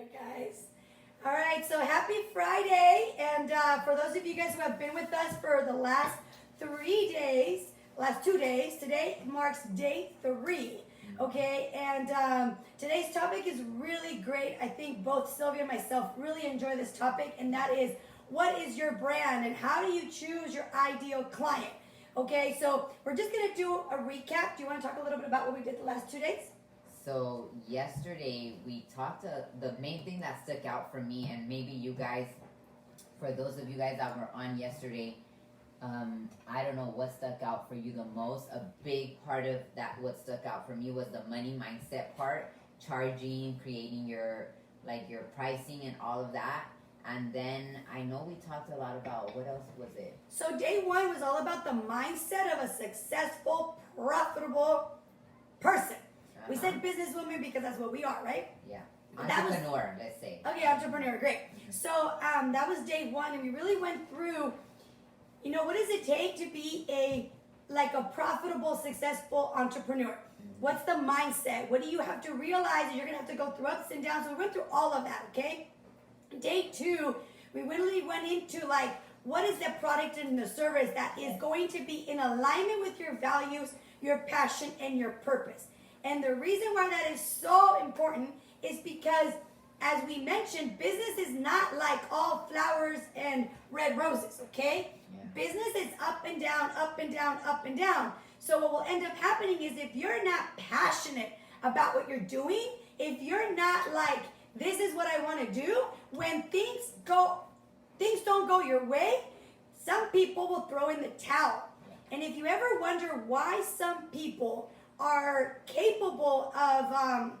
right, guys. All right, so happy Friday. And for those of you guys who have been with us for the last 3 days, last 2 days, today marks day 3. Okay, and today's topic is really great. I think both Sylvia and myself really enjoy this topic, and that is what is your brand and how do you choose your ideal client? Okay, so we're just going to do a recap. Do you want to talk a little bit about what we did the last 2 days? So yesterday we talked the main thing that stuck out for me, and maybe you guys, for those of you guys that were on yesterday, I don't know what stuck out for you the most. A big part of that, what stuck out for me was the money mindset part, charging, creating your pricing and all of that. And then I know we talked a lot about, what else was it? So day 1 was all about the mindset of a successful, profitable person. We said businesswoman because that's what we are, right? Yeah. Entrepreneur, let's say. Okay, entrepreneur, great. So that was day 1, and we really went through, what does it take to be a profitable, successful entrepreneur? What's the mindset? What do you have to realize that you're going to have to go through ups and downs? So we went through all of that, okay? Day 2, we really went into what is the product and the service that is going to be in alignment with your values, your passion, and your purpose. And the reason why that is so important is because, as we mentioned, business is not like all flowers and red roses, okay? Yeah. Business is up and down, up and down, up and down. So what will end up happening is if you're not passionate about what you're doing, if you're not like, this is what I want to do, when things don't go your way, some people will throw in the towel. And if you ever wonder why some people are capable of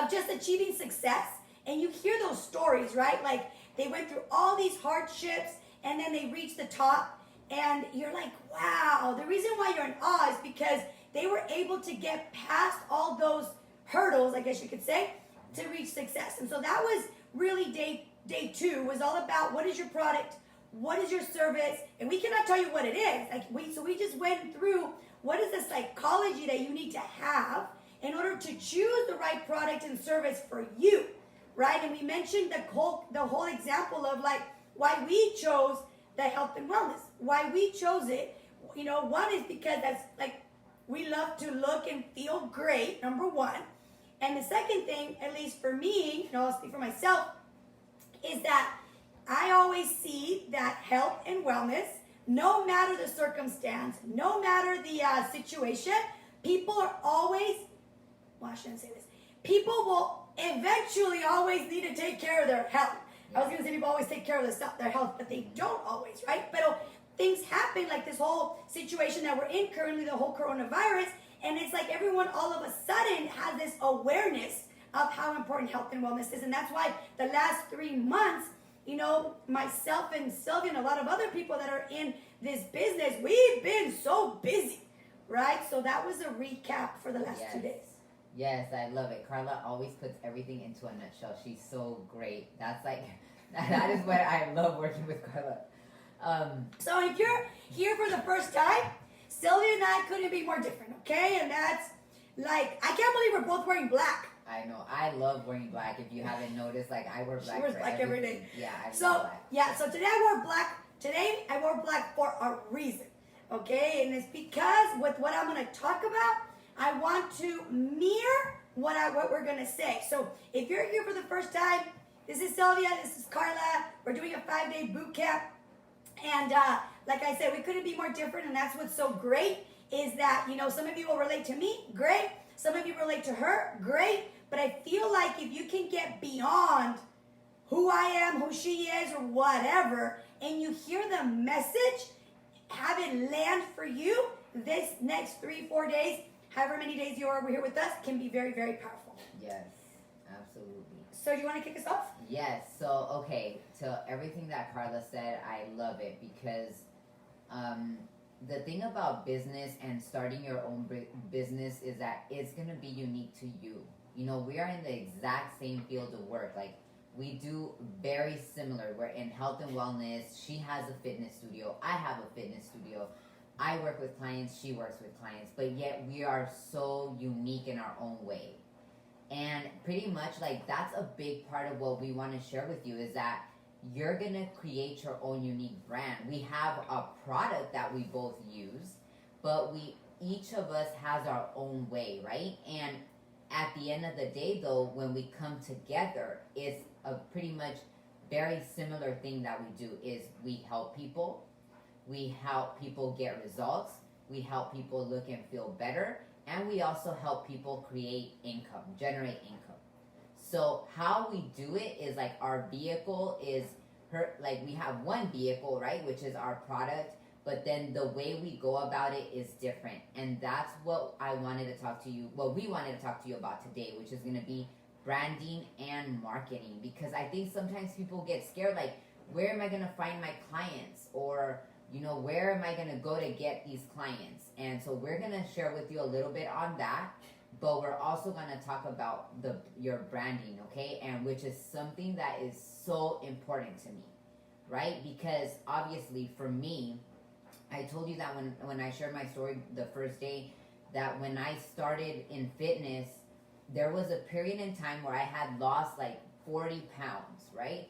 just achieving success, and you hear those stories, right? Like they went through all these hardships and then they reached the top, and you're like, wow. The reason why you're in awe is because they were able to get past all those hurdles, I guess you could say, to reach success. And so that was really day 2, was all about what is your product, what is your service, and we cannot tell you what it is. So we just went through what is the psychology that you need to have in order to choose the right product and service for you, right? And we mentioned the whole example of why we chose the health and wellness, why we chose it. One is because that's we love to look and feel great, number 1. And the second thing, at least for me, I'll speak for myself, is that I always see that health and wellness, no matter the circumstance, no matter the situation, people are always, I shouldn't say this, people will eventually always need to take care of their health. I was going to say people always take care of their health, but they don't always, right? But things happen, like this whole situation that we're in currently, the whole coronavirus, and it's like everyone all of a sudden has this awareness of how important health and wellness is. And that's why the last 3 months, myself and Sylvia and a lot of other people that are in this business, we've been so busy, right? So that was a recap for the last 2 days. Yes, I love it. Carla always puts everything into a nutshell. She's so great. That is what I love working with Carla. So if you're here for the first time, Sylvia and I couldn't be more different, okay? And that's I can't believe we're both wearing black. I know. I love wearing black. If you haven't noticed, I wear black. She wears black every day. Yeah, love black. Yeah, so today I wore black. Today I wore black for a reason, okay? And it's because with what I'm going to talk about, I want to mirror what we're going to say. So if you're here for the first time, this is Sylvia, this is Carla. We're doing a 5-day boot camp. And like I said, we couldn't be more different, and that's what's so great is that, some of you will relate to me, great. Some of you relate to her, great. But I feel like if you can get beyond who I am, who she is, or whatever, and you hear the message, have it land for you, this next 3-4 days, however many days you are here with us, can be very, very powerful. Yes, absolutely. So do you want to kick us off? Yes. So, okay, to everything that Carla said, I love it because the thing about business and starting your own business is that it's going to be unique to you. We are in the exact same field of work. We do very similar. We're in health and wellness. She has a fitness studio. I have a fitness studio. I work with clients. She works with clients. But yet we are so unique in our own way. And pretty much like that's a big part of what we want to share with you is that you're gonna create your own unique brand. We have a product that we both use, but each of us has our own way, right? And at the end of the day though, when we come together, it's a pretty much very similar thing that we do is we help people, we help people get results, we help people look and feel better, and we also help people create income, generate income. So how we do it is like our vehicle is like we have one vehicle, right, which is our product, but then the way we go about it is different. And that's what we wanted to talk to you about today, which is going to be branding and marketing. Because I think sometimes people get scared, like, where am I going to find my clients? Or, where am I going to go to get these clients? And so we're going to share with you a little bit on that, but we're also going to talk about your branding, okay? And which is something that is so important to me, right? Because obviously for me, I told you that when I shared my story the first day, that when I started in fitness, there was a period in time where I had lost like 40 pounds, right?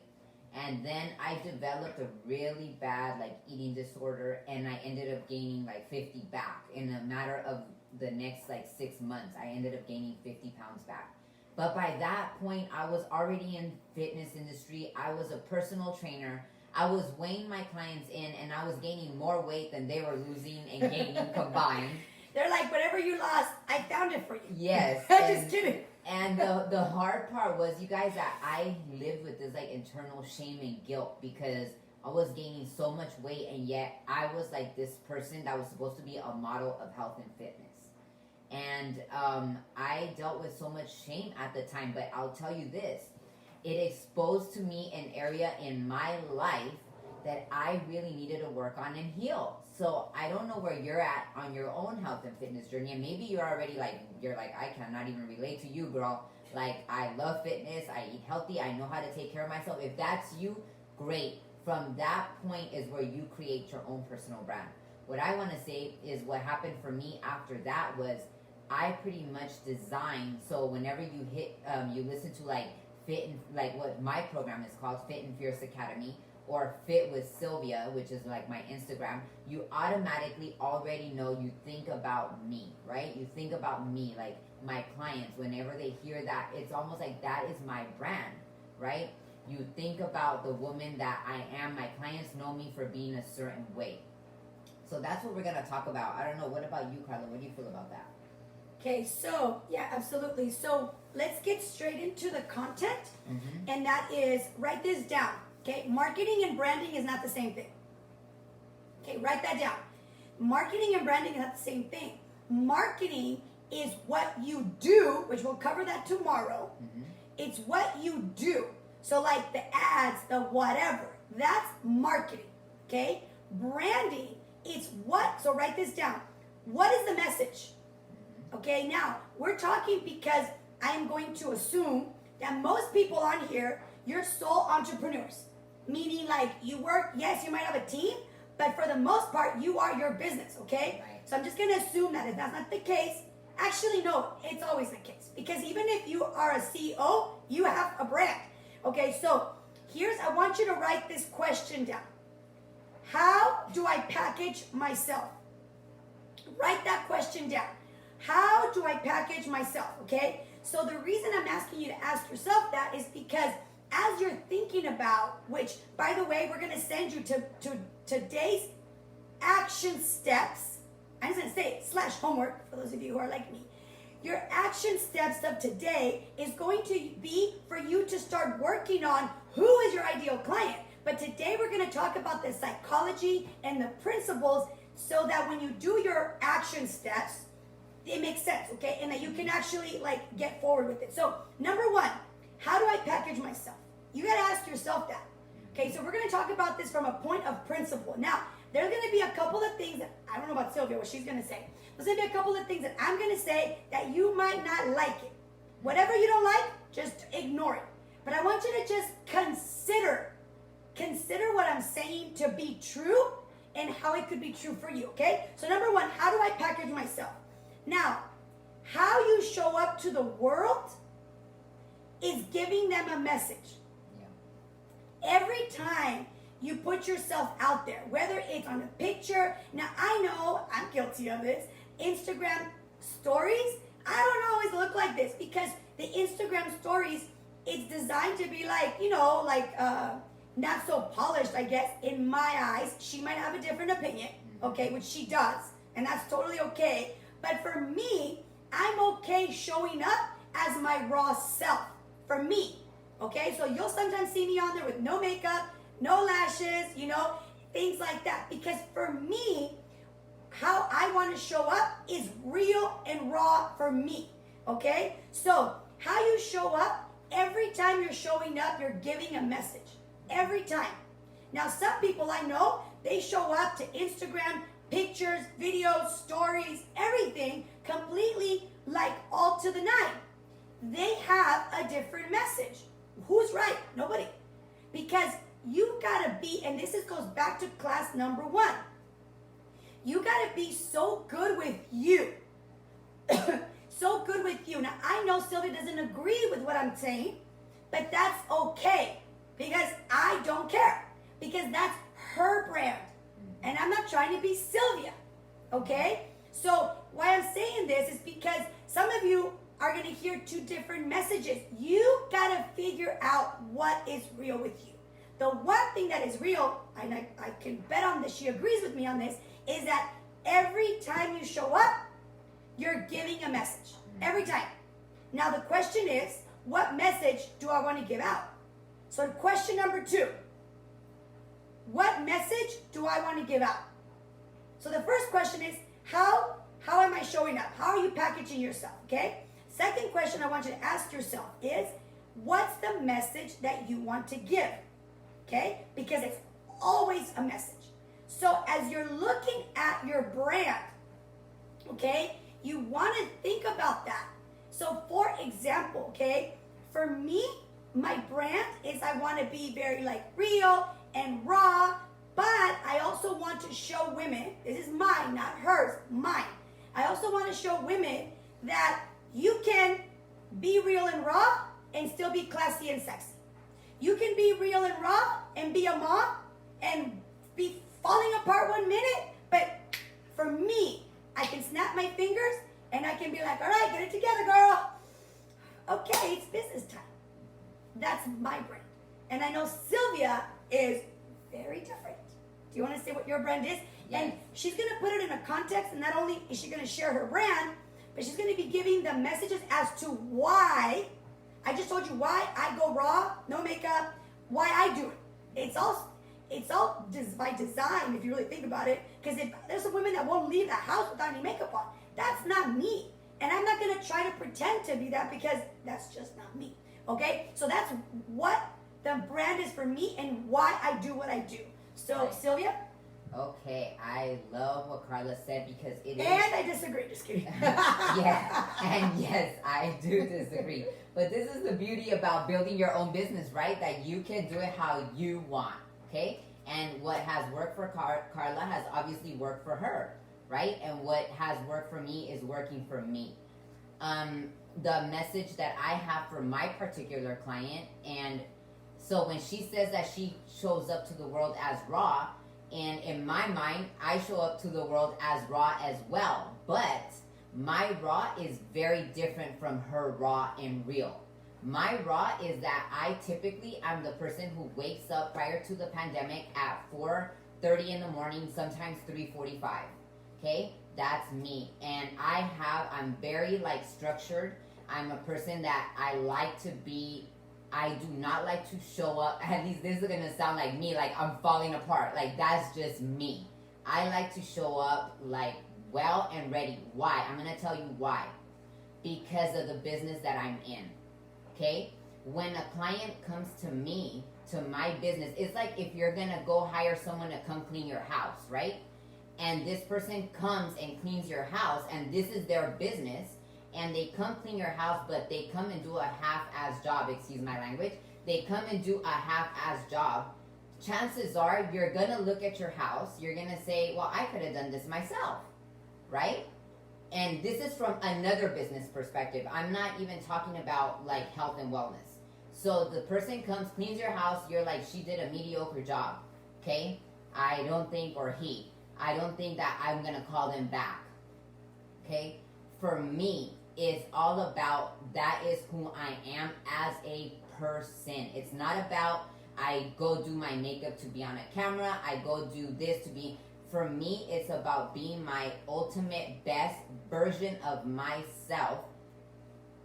And then I developed a really bad like eating disorder, and I ended up gaining like 50 back in a matter of the next like 6 months. I ended up gaining 50 pounds back. But by that point, I was already in fitness industry. I was a personal trainer. I was weighing my clients in, and I was gaining more weight than they were losing and gaining combined. They're like, whatever you lost, I found it for you. Yes. Just kidding. And the hard part was, you guys, that I lived with this like internal shame and guilt because I was gaining so much weight, and yet I was like this person that was supposed to be a model of health and fitness. And I dealt with so much shame at the time, but I'll tell you this, it exposed to me an area in my life that I really needed to work on and heal. So I don't know where you're at on your own health and fitness journey, and maybe you're already like, I cannot even relate to you, girl. Like, I love fitness, I eat healthy, I know how to take care of myself. If that's you, great. From that point is where you create your own personal brand. What I want to say is what happened for me after that was I pretty much designed, so whenever you you listen to like like what my program is called, Fit and Fierce Academy, or Fit with Sylvia, which is like my Instagram, you automatically already know, you think about me, right? You think about me, like my clients, whenever they hear that, it's almost like that is my brand, right? You think about the woman that I am. My clients know me for being a certain way. So that's what we're going to talk about. I don't know. What about you, Carla? What do you feel about that? Okay, so, yeah, absolutely. So let's get straight into the content. Mm-hmm. And that is, write this down. Okay, marketing and branding is not the same thing. Okay, write that down. Marketing and branding is not the same thing. Marketing is what you do, which we'll cover that tomorrow. Mm-hmm. It's what you do. So like the ads, the whatever, that's marketing. Okay, branding is what, so write this down. What is the message? Okay, now we're talking because I am going to assume that most people on here, you're sole entrepreneurs. Meaning like you work, yes, you might have a team, but for the most part, you are your business, okay? Right. So I'm just going to assume that if that's not the case, actually, no, it's always the case. Because even if you are a CEO, you have a brand. Okay, so I want you to write this question down. How do I package myself? Write that question down. How do I package myself, okay? So the reason I'm asking you to ask yourself that is because as you're thinking about, which, by the way, we're going to send you to today's action steps. I'm just going to say it, / homework, for those of you who are like me. Your action steps of today is going to be for you to start working on who is your ideal client. But today we're going to talk about the psychology and the principles so that when you do your action steps, it makes sense, okay? And that you can actually like get forward with it. So number one, how do I package myself? You got to ask yourself that. Okay, so we're going to talk about this from a point of principle. Now, there's going to be a couple of things that, I don't know about Sylvia, what she's going to say. There's going to be a couple of things that I'm going to say that you might not like it. Whatever you don't like, just ignore it. But I want you to just consider what I'm saying to be true and how it could be true for you, okay? So number one, how do I package myself? Now, how you show up to the world is giving them a message. Yeah. Every time you put yourself out there, whether it's on a picture, now I know I'm guilty of this, Instagram stories, I don't always look like this because the Instagram stories, it's designed to be like, not so polished, I guess, in my eyes. She might have a different opinion, okay, which she does, and that's totally okay. But for me, I'm okay showing up as my raw self, for me, okay? So you'll sometimes see me on there with no makeup, no lashes, things like that. Because for me, how I want to show up is real and raw for me, okay? So how you show up, every time you're showing up, you're giving a message. Every time. Now, some people I know, they show up to Instagram, pictures, videos, stories, everything, completely like all to the nine. They have a different message. Who's right? Nobody. Because you gotta be, and goes back to class number 1. You gotta be so good with you. So good with you. Now, I know Sylvia doesn't agree with what I'm saying, but that's okay. Because I don't care. Because that's her brand. And I'm not trying to be Sylvia. Okay? So why I'm saying this is because some of you are going to hear 2 different messages. You got to figure out what is real with you. The one thing that is real, and I can bet on this, she agrees with me on this, is that every time you show up, you're giving a message. Every time. Now the question is, what message do I want to give out? So question number 2, what message do I want to give out? So the first question is, how am I showing up? How are you packaging yourself, okay? Second question I want you to ask yourself is, what's the message that you want to give, okay? Because it's always a message. So as you're looking at your brand, okay, you want to think about that. So for example, okay, for me, my brand is I want to be very real and raw, but I also want to show women, this is mine, not hers, mine. I also want to show women that you can be real and raw and still be classy and sexy. You can be real and raw and be a mom and be falling apart one minute, but for me, I can snap my fingers and I can be like, all right, get it together, girl. Okay, it's business time. That's my brand. And I know Sylvia is very different. Do you want to say what your brand is? Yes. And she's going to put it in a context, and not only is she going to share her brand, but she's going to be giving the messages as to why. I just told you why I go raw, no makeup, why I do it. It's all just by design, if you really think about it, because if there's some women that won't leave the house without any makeup on, that's not me. And I'm not going to try to pretend to be that because that's just not me. Okay? So that's what the brand is for me and why I do what I do. So, Right. Sylvia? Okay, I love what Carla said because it is. And I disagree. Just kidding. Yeah, and yes, I do disagree. But this is the beauty about building your own business, right? That you can do it how you want, okay? And what has worked for Carla has obviously worked for her, right? And what has worked for me is working for me. The message that I have for my particular client, and so when she says that she shows up to the world as raw, and in my mind, I show up to the world as raw as well. But my raw is very different from her raw and real. My raw is that I'm the person who wakes up prior to the pandemic at 4:30 in the morning, sometimes 3:45. Okay? That's me. And I'm very structured. I'm a person that I do not like to show up, at least this is going to sound like me, like I'm falling apart. That's just me. I like to show up well and ready. Why? I'm going to tell you why. Because of the business that I'm in. Okay? When a client comes to me, to my business, it's like if you're going to go hire someone to come clean your house, right? And this person comes and cleans your house, and this is their business, and they come clean your house, but they come and do a half-ass job, excuse my language. They come and do a half-ass job. Chances are you're going to look at your house, you're going to say, well, I could have done this myself, right? And this is from another business perspective. I'm not even talking about like health and wellness. So the person comes, cleans your house, you're like, she did a mediocre job. Okay? I don't think, or I don't think that I'm gonna call them back. Okay? For me, it's all about that is who I am as a person. It's not about I go do my makeup to be on a camera, I go do this to be. For me, it's about being my ultimate best version of myself.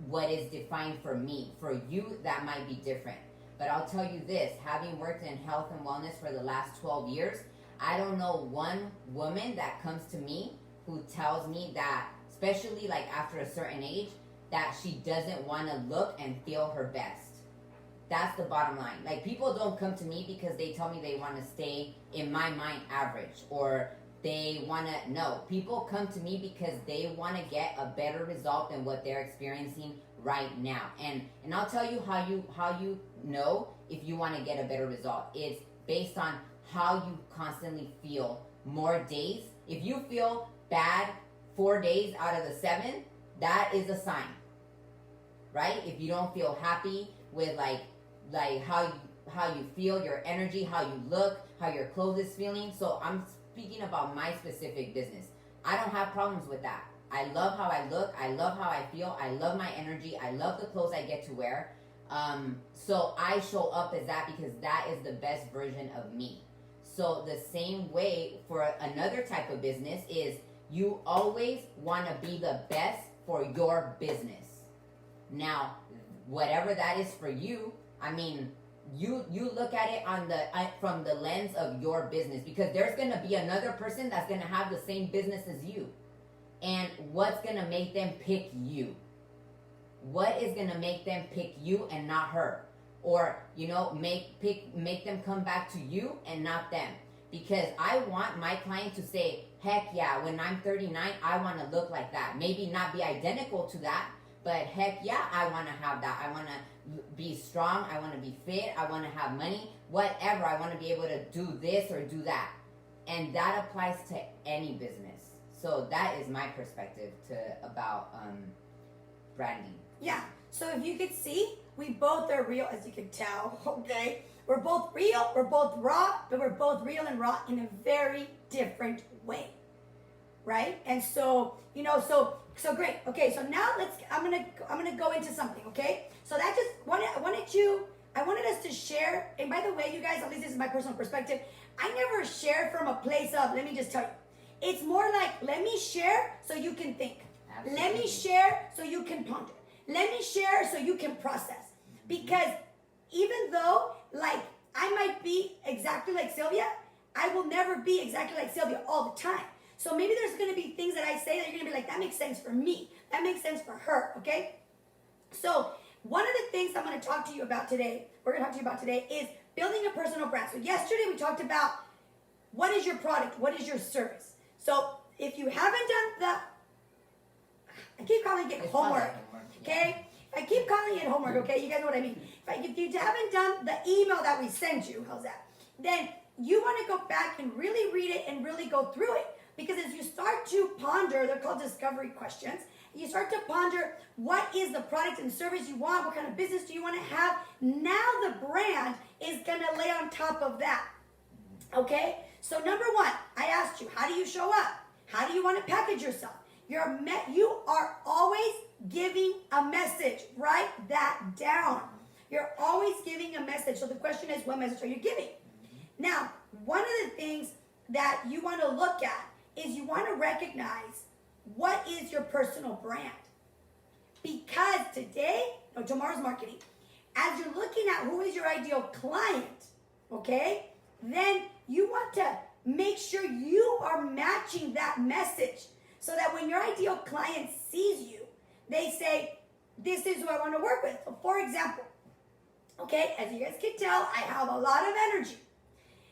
What is defined for me. For you, that might be different. But I'll tell you this, having worked in health and wellness for the last 12 years, I don't know one woman that comes to me who tells me that, especially like after a certain age, that she doesn't want to look and feel her best. That's the bottom line. Like, people don't come to me because they tell me they want to stay, in my mind, average, or they want to, no. People come to me because they want to get a better result than what they're experiencing right now. And I'll tell you how you know if you want to get a better result. It's based on how you constantly feel more days. If you feel bad 4 days out of the 7, that is a sign, right? If you don't feel happy with like how you feel, your energy, how you look, how your clothes is feeling. So I'm speaking about my specific business. I don't have problems with that. I love how I look. I love how I feel. I love my energy. I love the clothes I get to wear. So I show up as that because that is the best version of me. So the same way for another type of business is you always want to be the best for your business. Now, whatever that is for you, I mean, you look at it on from the lens of your business, because there's going to be another person that's going to have the same business as you. And what's going to make them pick you? What is going to make them pick you and not her? Or, you know, make them come back to you and not them. Because I want my client to say, heck yeah, when I'm 39, I want to look like that. Maybe not be identical to that, but heck yeah, I want to have that. I want to be strong. I want to be fit. I want to have money. Whatever. I want to be able to do this or do that. And that applies to any business. So that is my perspective about branding. Yeah. So if you could see, we both are real, as you can tell, okay? We're both real, we're both raw, but we're both real and raw in a very different way, right? And so, you know, so great. Okay, so now I'm gonna go into something, okay? So that just I wanted us to share, and by the way, you guys, at least this is my personal perspective, I never share from a place of, let me just tell you, it's more like, let me share so you can think. Absolutely. Let me share so you can ponder. Let me share so you can process. Because even though, like, I might be exactly like Sylvia, I will never be exactly like Sylvia all the time. So maybe there's going to be things that I say that you're going to be like, that makes sense for me. That makes sense for her, okay? So one of the things I'm going to talk to you about today, is building a personal brand. So yesterday we talked about what is your product, what is your service. So if you haven't done I keep calling it homework, okay? I keep calling it homework, okay? You guys know what I mean. If you haven't done the email that we sent you, how's that? Then you want to go back and really read it and really go through it. Because as you start to ponder, they're called discovery questions, you start to ponder what is the product and service you want, what kind of business do you want to have. Now the brand is going to lay on top of that, okay? So number one, I asked you, how do you show up? How do you want to package yourself? You are always giving a message. Write that down. You're always giving a message. So the question is, what message are you giving? Now, one of the things that you want to look at is you want to recognize what is your personal brand. Because tomorrow's marketing, as you're looking at who is your ideal client, okay, then you want to make sure you are matching that message so that when your ideal client sees you, they say, this is who I want to work with. So for example, okay, as you guys can tell, I have a lot of energy.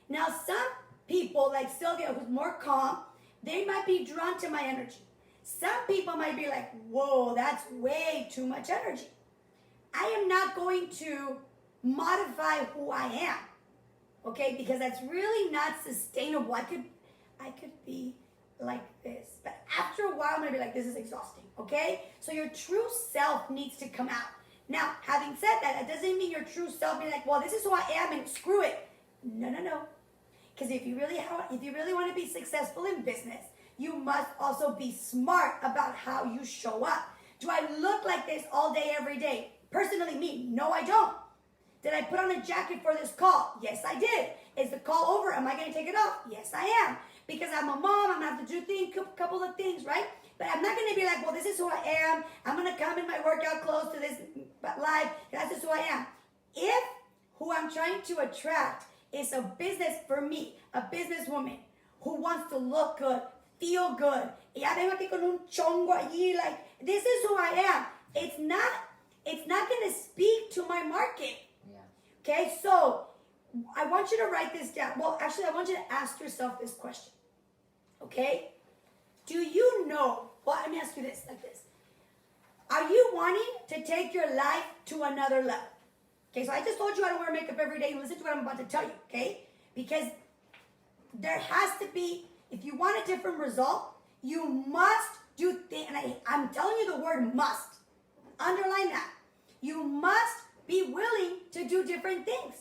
Now, some people, like Sylvia, who's more calm, they might be drawn to my energy. Some people might be like, whoa, that's way too much energy. I am not going to modify who I am, okay, because that's really not sustainable. I could be like this. But after a while, I'm gonna be like, this is exhausting, okay? So your true self needs to come out. Now, having said that, that doesn't mean your true self be like, well, this is who I am and screw it. No, no, no. Because if you really want to be successful in business, you must also be smart about how you show up. Do I look like this all day, every day? Personally, me, no, I don't. Did I put on a jacket for this call? Yes, I did. Is the call over? Am I going to take it off? Yes, I am. Because I'm a mom, I'm going to have to do a couple of things, right? But I'm not going to be like, well, this is who I am. I'm going to come in my workout clothes to this live. That's just who I am. If who I'm trying to attract is a business, for me, a businesswoman who wants to look good, feel good. Ya vengo aquí con un chongo allí, like, this is who I am. It's not going to speak to my market. Yeah. Okay, so I want you to write this down. Well, actually, I want you to ask yourself this question. Okay? Do you know? Well, let me ask you this, like this. Are you wanting to take your life to another level? Okay, so I just told you I don't wear makeup every day. Listen to what I'm about to tell you, okay? Because there has to be, if you want a different result, you must do things, and I'm telling you the word must. Underline that. You must be willing to do different things.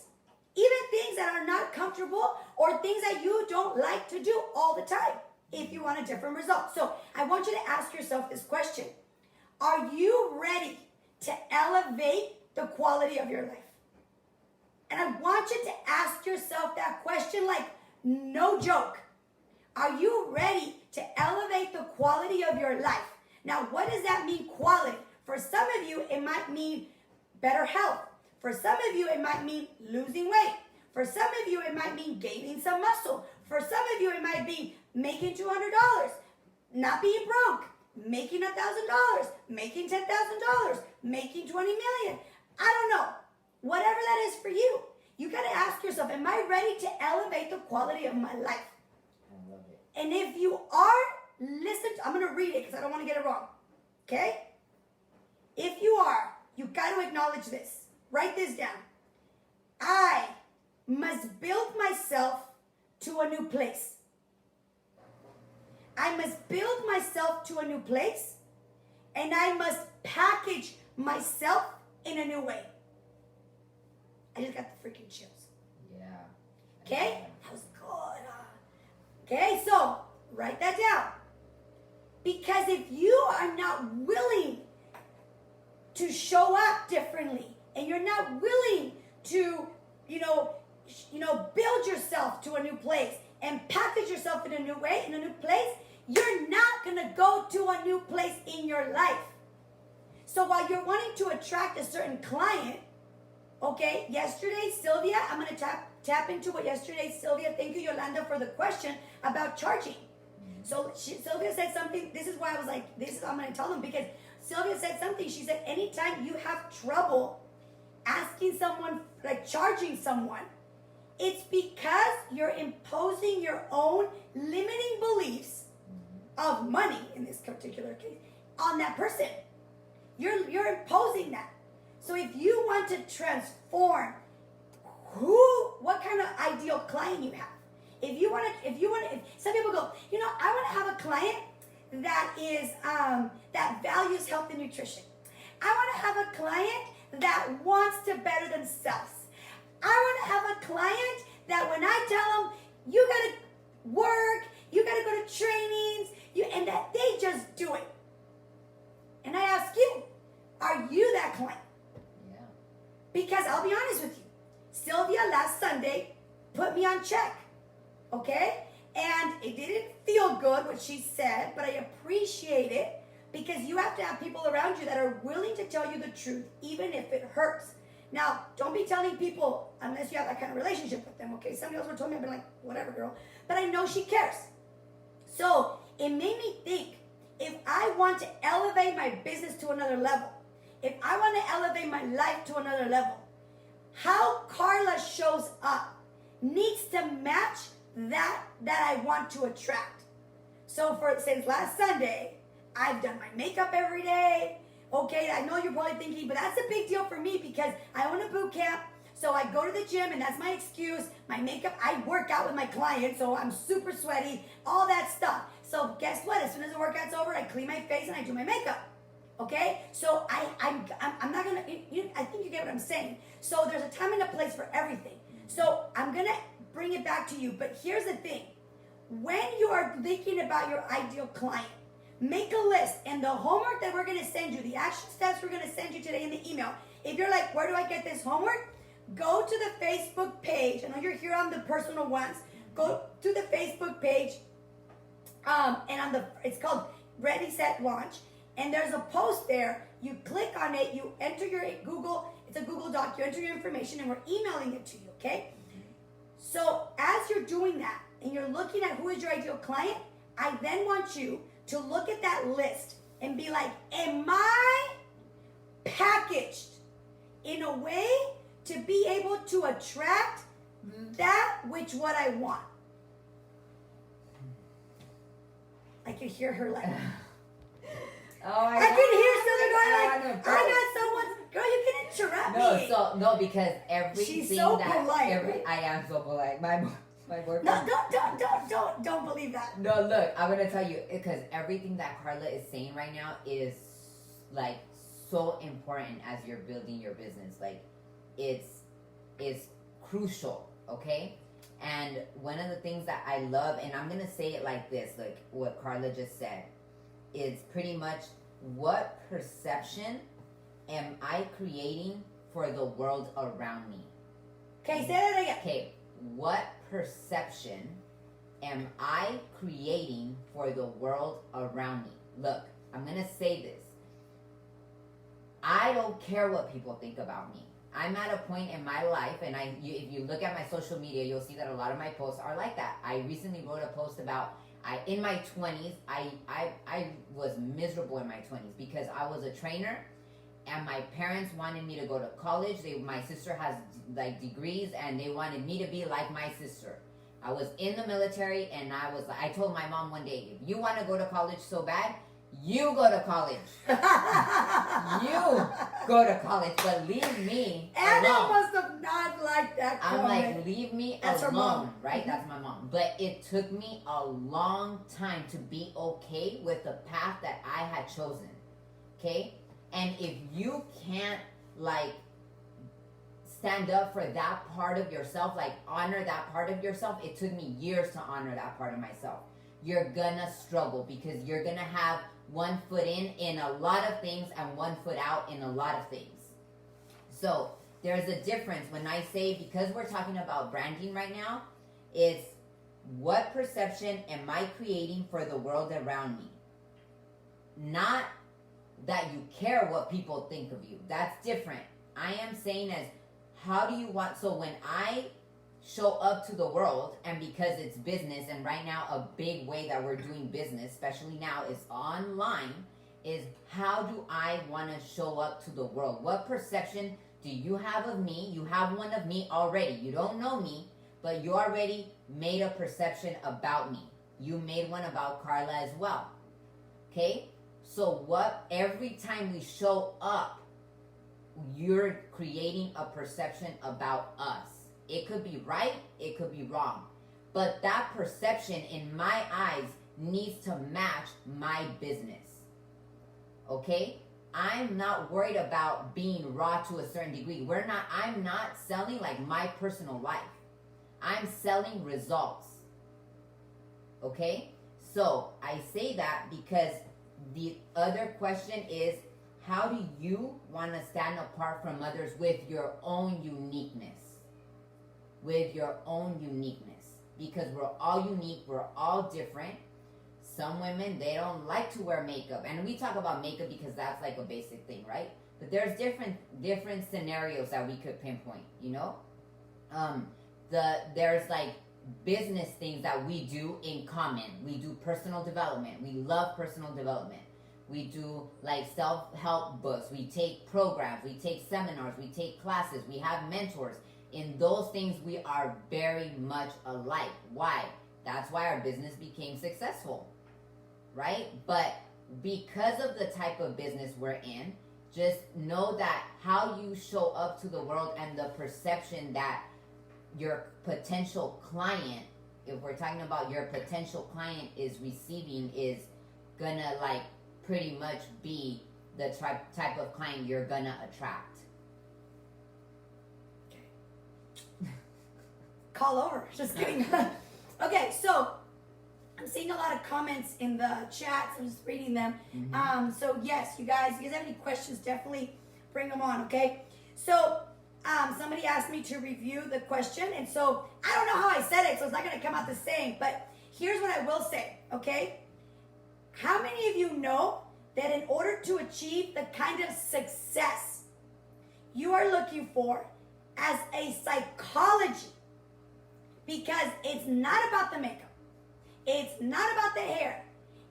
Even things that are not comfortable or things that you don't like to do all the time if you want a different result. So I want you to ask yourself this question. Are you ready to elevate the quality of your life? And I want you to ask yourself that question like no joke. Are you ready to elevate the quality of your life? Now, what does that mean, quality? For some of you, it might mean better health. For some of you, it might mean losing weight. For some of you, it might mean gaining some muscle. For some of you, it might be making $200, not being broke, making $1,000, making $10,000, making 20 million. I don't know. Whatever that is for you, you got to ask yourself, am I ready to elevate the quality of my life? I love it. And if you are, listen, I'm going to read it because I don't want to get it wrong. Okay? If you are, you got to acknowledge this. Write this down. I must build myself to a new place. I must build myself to a new place, and I must package myself in a new way. I just got the freaking chills. Yeah. Okay? That was good. Okay, so write that down. Because if you are not willing to show up differently, and you're not willing to, build yourself to a new place and package yourself in a new way, in a new place, you're not going to go to a new place in your life. So while you're wanting to attract a certain client, okay, yesterday, Sylvia, I'm going to tap into what yesterday, Sylvia, thank you, Yolanda, for the question about charging. So Sylvia said something, this is why I was like, I'm going to tell them, because Sylvia said something. She said, anytime you have trouble asking someone, like charging someone, it's because you're imposing your own limiting beliefs of money, in this particular case, on that person. You're imposing that. So if you want to transform what kind of ideal client you have, if some people go, I want to have a client that is that values health and nutrition. I want to have a client that wants to better themselves. I want to have a client that when I tell them you gotta work, you gotta go to trainings, and that they just do it. And I ask you, are you that client? Yeah. Because I'll be honest with you, Sylvia last Sunday put me on check, okay? And it didn't feel good what she said, but I appreciate it because you have to have people around you that are willing to tell you the truth, even if it hurts. Now, don't be telling people unless you have that kind of relationship with them, okay? Somebody else would told me, I'd be like, whatever, girl. But I know she cares. So it made me think, if I want to elevate my business to another level, if I want to elevate my life to another level, how Carla shows up needs to match that I want to attract. So since last Sunday, I've done my makeup every day. Okay, I know you're probably thinking, but that's a big deal for me because I own a boot camp. So I go to the gym and that's my excuse. My makeup, I work out with my clients, so I'm super sweaty, all that stuff. So guess what? As soon as the workout's over, I clean my face and I do my makeup. Okay? So I'm not gonna. I think you get what I'm saying. So there's a time and a place for everything. So I'm gonna bring it back to you. But here's the thing: when you are thinking about your ideal client, make a list, and the homework that we're gonna send you, the action steps we're gonna send you today in the email. If you're like, where do I get this homework? Go to the Facebook page. I know you're here on the personal ones. Go to the Facebook page, and it's called Ready Set Launch, and there's a post there. You click on it. You enter your Google. It's a Google Doc. You enter your information, and we're emailing it to you. Okay. So as you're doing that, and you're looking at who is your ideal client, I then want you to look at that list and be like, am I packaged in a way to be able to attract that which what I want? I could hear her like, Oh my I can hear Southern going like, I got someone's, girl, you can interrupt me. No, because everything She's so that polite, right? I am so polite. My boyfriend. No, don't believe that. No, look, I'm gonna tell you because everything that Carla is saying right now is like so important as you're building your business. Like, it's crucial, okay? And one of the things that I love, and I'm gonna say it like this, like what Carla just said, is pretty much what perception am I creating for the world around me? Okay, say that again. Okay, what perception am I creating for the world around me? Look, I'm gonna say this. I don't care what people think about me. I'm at a point in my life, and if you look at my social media, you'll see that a lot of my posts are like that. I recently wrote a post about in my 20s, I was miserable in my 20s because I was a trainer, and my parents wanted me to go to college. My sister has like degrees, and they wanted me to be like my sister. I was in the military, and I told my mom one day, if you want to go to college so bad, you go to college. You go to college, but leave me Anna alone. must have not liked that I'm comment. like, leave me That's her alone, mom. right? Mhm. That's my mom. But it took me a long time to be okay with the path that I had chosen. Okay? And if you can't, like, stand up for that part of yourself, like, honor that part of yourself, it took me years to honor that part of myself. You're gonna struggle because you're gonna have one foot in a lot of things and one foot out in a lot of things. So there's a difference when I say, because we're talking about branding right now, it's what perception am I creating for the world around me? Not that you care what people think of you. That's different. I am saying as, how do you want, so when I show up to the world, and because it's business, and right now a big way that we're doing business, especially now, is online, is how do I want to show up to the world? What perception do you have of me? You have one of me already. You don't know me, but you already made a perception about me. You made one about Carla as well. Okay? So every time we show up, you're creating a perception about us. It could be right, it could be wrong. But that perception in my eyes needs to match my business. Okay? I'm not worried about being raw to a certain degree. I'm not selling like my personal life. I'm selling results. Okay? So I say that because the other question is, how do you want to stand apart from others with your own uniqueness? With your own uniqueness. Because we're all unique, we're all different. Some women, they don't like to wear makeup. And we talk about makeup because that's like a basic thing, right? But there's different scenarios that we could pinpoint, you know? There's like business things that we do in common. We do personal development. We love personal development. We do like self-help books. We take programs. We take seminars. We take classes. We have mentors. In those things, we are very much alike. Why? That's why our business became successful, right? But because of the type of business we're in, just know that how you show up to the world and the perception that your potential client if we're talking about your potential client is receiving, is gonna like pretty much be the type of client you're gonna attract. Call over. Just kidding. Okay, so I'm seeing a lot of comments in the chats. I'm just reading them. So yes, you guys have any questions, definitely bring them on, okay? So somebody asked me to review the question, and so I don't know how I said it, so it's not going to come out the same, but here's what I will say, okay? How many of you know that in order to achieve the kind of success you are looking for as a psychology, because it's not about the makeup, it's not about the hair,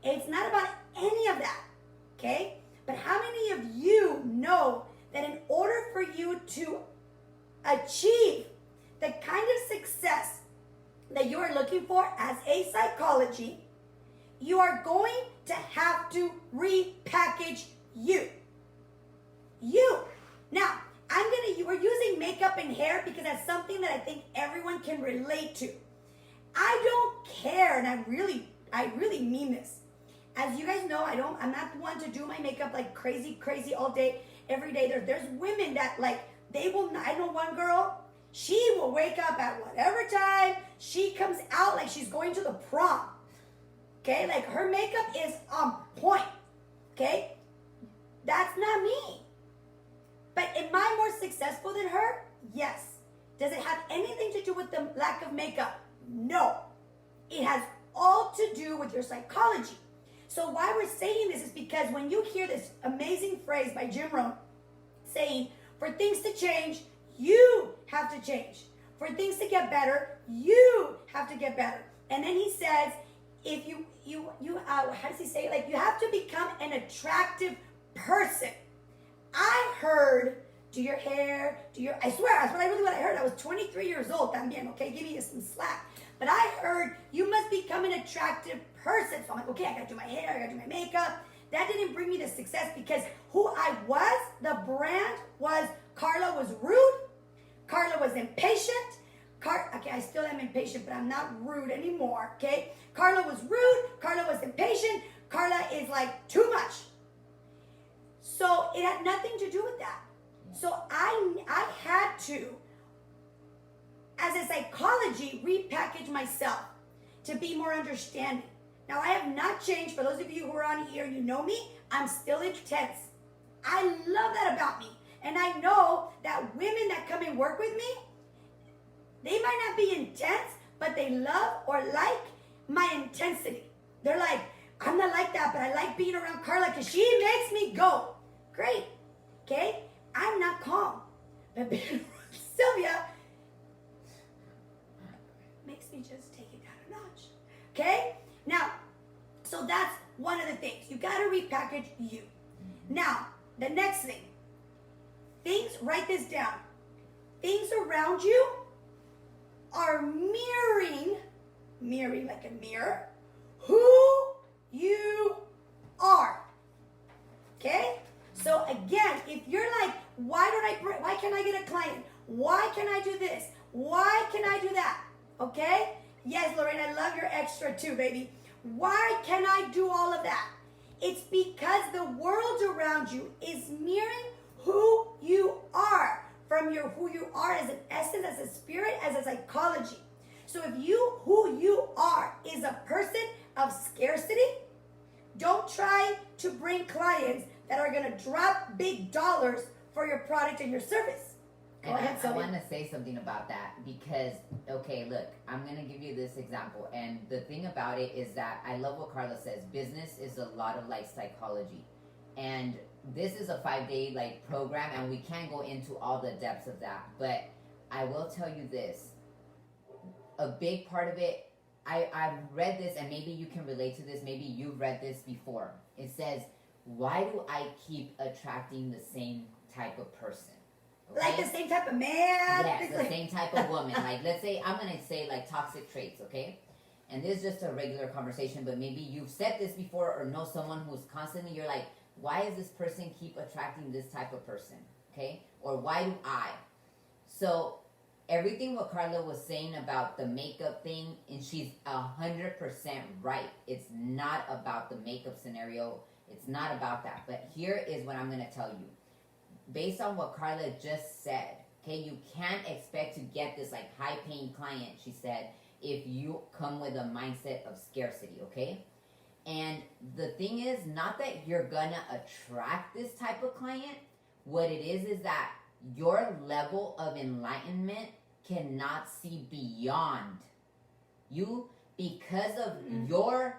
it's not about any of that, okay? But how many of you know that in order for you to achieve the kind of success that you are looking for as a psychology, you are going to have to repackage you. Now, we're using makeup and hair because that's something that I think everyone can relate to. I don't care, and I really mean this. As you guys know, I'm not the one to do my makeup like crazy all day, every day. There's women that like, they will not. I know one girl, she will wake up at whatever time, she comes out like she's going to the prom. Okay, like her makeup is on point. Okay, that's not me. But am I more successful than her? Yes. Does it have anything to do with the lack of makeup? No. It has all to do with your psychology. So why we're saying this is because when you hear this amazing phrase by Jim Rohn saying, for things to change, you have to change. For things to get better, you have to get better. And then he says, if you how does he say it? Like, you have to become an attractive person. I heard, do your hair, I swear, that's what I heard. I was 23 years old también, okay? Give me some slack. But I heard you must become an attractive person. So I'm like, okay, I gotta do my hair, I gotta do my makeup. That didn't bring me to success because who I was, the brand was, Carla was rude, Carla was impatient. Okay, I still am impatient, but I'm not rude anymore, okay? Carla was rude, Carla was impatient, Carla is like too much. So it had nothing to do with that. So I had to, as a psychology, repackage myself to be more understanding. Now, I have not changed. For those of you who are on here, you know me, I'm still intense. I love that about me. And I know that women that come and work with me, they might not be intense, but they love or like my intensity. They're like, I'm not like that, but I like being around Carla because she makes me go. Great. Okay? I'm not calm. But being around Sylvia makes me just take it down a notch. Okay? Now, so that's one of the things. You got to repackage you. Now, the next thing. Write this down. Things around you are mirroring like a mirror, who you are. Okay? So again, if you're like, why can't I get a client? Why can I do this? Why can I do that? Okay? Yes, Lorraine, I love your extra too, baby. Why can I do all of that? It's because the world around you is mirroring who you are, from who you are as an essence, as a spirit, as a psychology. So if who you are is a person of scarcity, don't try to bring clients that are going to drop big dollars for your product and your service. Go ahead, I want to say something about that because, okay, look, I'm going to give you this example. And the thing about it is that I love what Carla says. Business is a lot of like psychology. And this is a 5-day like program and we can't go into all the depths of that. But I will tell you this. A big part of it, I've read this and maybe you can relate to this. Maybe you've read this before. It says, why do I keep attracting the same type of person? Okay? Like the same type of man? Yes, the same type of woman. Like, let's say, I'm going to say like toxic traits, okay? And this is just a regular conversation, but maybe you've said this before or know someone who's constantly, you're like, why does this person keep attracting this type of person? Okay? Or why do I? So, everything what Carla was saying about the makeup thing, and she's 100% right. It's not about the makeup scenario. It's not about that. But here is what I'm going to tell you. Based on what Carla just said, okay, you can't expect to get this like high paying client, she said, if you come with a mindset of scarcity, okay? And the thing is, not that you're gonna attract this type of client. What it is that your level of enlightenment cannot see beyond you because of your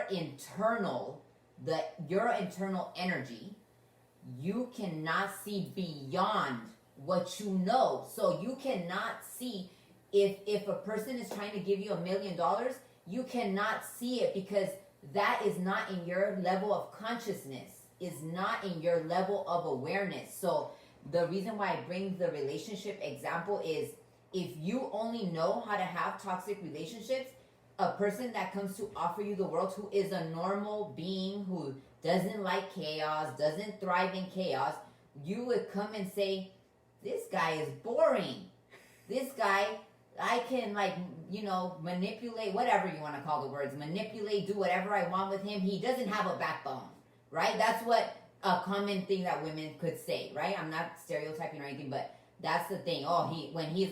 internal energy. You cannot see beyond what you know. So you cannot see if a person is trying to give you $1 million, you cannot see it because that is not in your level of consciousness, is not in your level of awareness. So the reason why I bring the relationship example is if you only know how to have toxic relationships, a person that comes to offer you the world who is a normal being who doesn't like chaos, doesn't thrive in chaos, you would come and say, this guy is boring. This guy, I can manipulate, whatever you want to call the words, manipulate, do whatever I want with him. He doesn't have a backbone, right? That's what a common thing that women could say, right? I'm not stereotyping or anything, but that's the thing. He's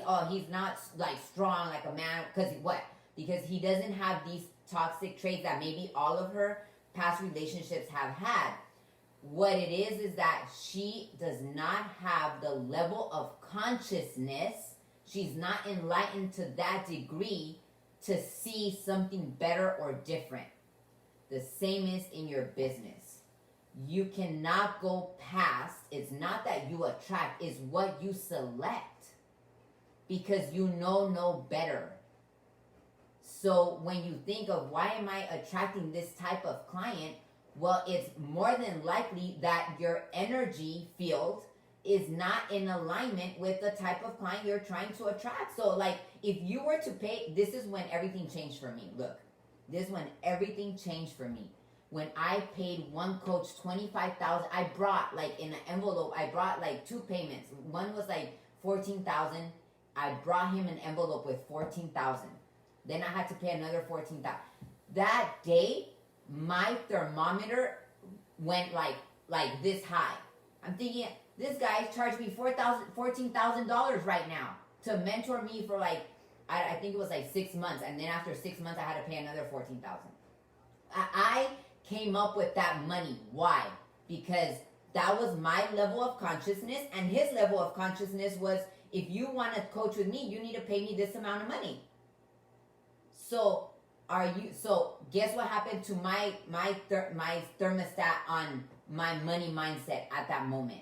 not like strong like a man. Because what? Because he doesn't have these toxic traits that maybe all of her past relationships have had. What it is that she does not have the level of consciousness. She's not enlightened to that degree to see something better or different. The same is in your business. You cannot go past, it's not that you attract, it's what you select. Because you know no better. So when you think of why am I attracting this type of client, well, it's more than likely that your energy field is not in alignment with the type of client you're trying to attract. So like if you were to pay, this is when everything changed for me. Look, this is when everything changed for me. When I paid one coach $25,000, I brought like in an envelope, I brought like 2 payments. One was like $14,000. I brought him an envelope with $14,000. Then I had to pay another $14,000. That day, my thermometer went like this high. I'm thinking, this guy charged me $14,000 right now to mentor me for like, I think it was like 6 months. And then after 6 months, I had to pay another $14,000. I came up with that money. Why? Because that was my level of consciousness, and his level of consciousness was, if you want to coach with me, you need to pay me this amount of money. So guess what happened to my thermostat on my money mindset at that moment?